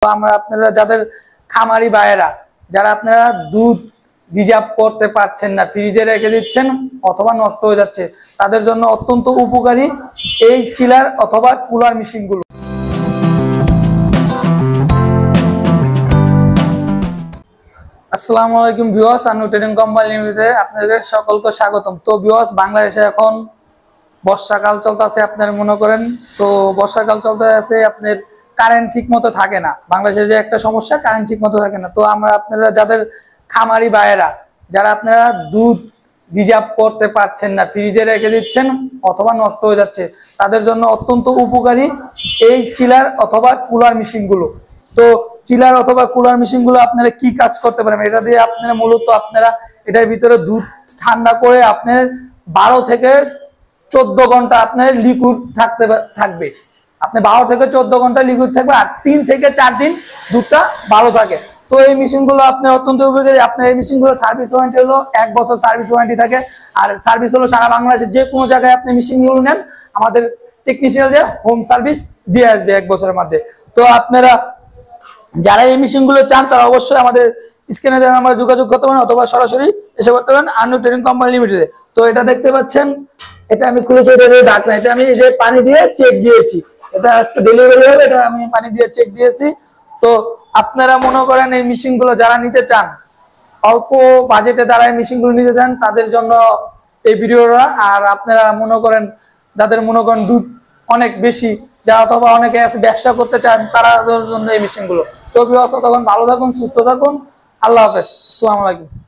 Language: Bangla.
আমরা আপনারা যাদের খামারি ভাইয়েরা যারা আপনারা দুধ রিজার্ভ করতে পারছেন না, ফ্রিজে রেখে দিচ্ছেন অথবা নষ্ট হয়ে যাচ্ছে, তাদের জন্য অত্যন্ত উপকারী এই চিলার অথবা কুলার মেশিনগুলো। আসসালামু আলাইকুম ভিউয়ার্স, আনু ট্রেডিং কোম্পানি লিমিটেডে আপনাদের সকলকে স্বাগতম। তো ভিউয়ার্স, বাংলাদেশে এখন বর্ষাকাল চলতেছে, আপনারা মনে করেন তো বর্ষাকাল চলতে আছে, আপনার কারেন্ট ঠিক মতো থাকে না। বাংলাদেশে যে একটা সমস্যা, কারেন্ট ঠিক মতো থাকে না। তো আমরা আপনারা যাদের খামারি ভাইয়েরা যারা আপনারা দুধ রিজার্ভ করতে পারছেন না, ফ্রিজে রেখে দিচ্ছেন অথবা নষ্ট হয়ে যাচ্ছে, তাদের জন্য অত্যন্ত উপকারী এই চিলার অথবা কুলার মেশিনগুলো। তো চিলার অথবা কুলার মেশিনগুলো আপনারা কি কাজ করতে পারেন, এটা দিয়ে আপনারা মূলত আপনারা এটার ভিতরে দুধ ঠান্ডা করে আপনার 12 থেকে 14 ঘন্টা আপনার লিকুইড থাকবে। আপনি 12 থেকে 14 ঘন্টা লিকুইড থাকবে, আর 3 থেকে 4 দিন দুধটা ভালো থাকে। তো এই মেশিনগুলো আপনার অত্যন্ত উপকারী। আপনার এই মেশিনগুলো সার্ভিস ওয়ারেন্টি হলো 1 বছর সার্ভিস ওয়ারেন্টি থাকে, আর সার্ভিস হলো সারা বাংলাদেশের যে কোনো জায়গায় আপনি মেশিনগুলো নেন, আমাদের টেকনিশিয়ান যে হোম সার্ভিস দিয়ে আসবে 1 বছরের মধ্যে। তো আপনারা যারা এই মেশিনগুলো চান তারা অবশ্যই আমাদের স্ক্রিনে দেওয়া নাম্বারে যোগাযোগ করতে পারেন অথবা সরাসরি এসে করতে পারেন আনু ট্রেডিং কোম্পানি লিমিটেডে। তো এটা দেখতে পাচ্ছেন, এটা আমি খুলেছি, এটা ঢাকনা, এটা আমি এই যে পানি দিয়ে চেক দিয়েছি, এটা আজকে ডেলিভারি হবে, এটা আমি পানি দিয়ে চেক দিয়েছি। তো আপনারা মনে করেন এই মেশিনগুলো যারা নিতে চান, অল্প বাজেটে যারা এই মেশিনগুলো নিতে চান তাদের জন্য এই ভিডিওটা। আর আপনারা মনে করেন যাদের মনে করেন দুধ অনেক বেশি, যারা অথবা অনেকে আছে ব্যবসা করতে চান, তাদের জন্য এই মেশিনগুলো। তো ভিউয়ার্স, তখন ভালো থাকুন, সুস্থ থাকুন, আল্লাহ হাফেজ, আসসালামু আলাইকুম।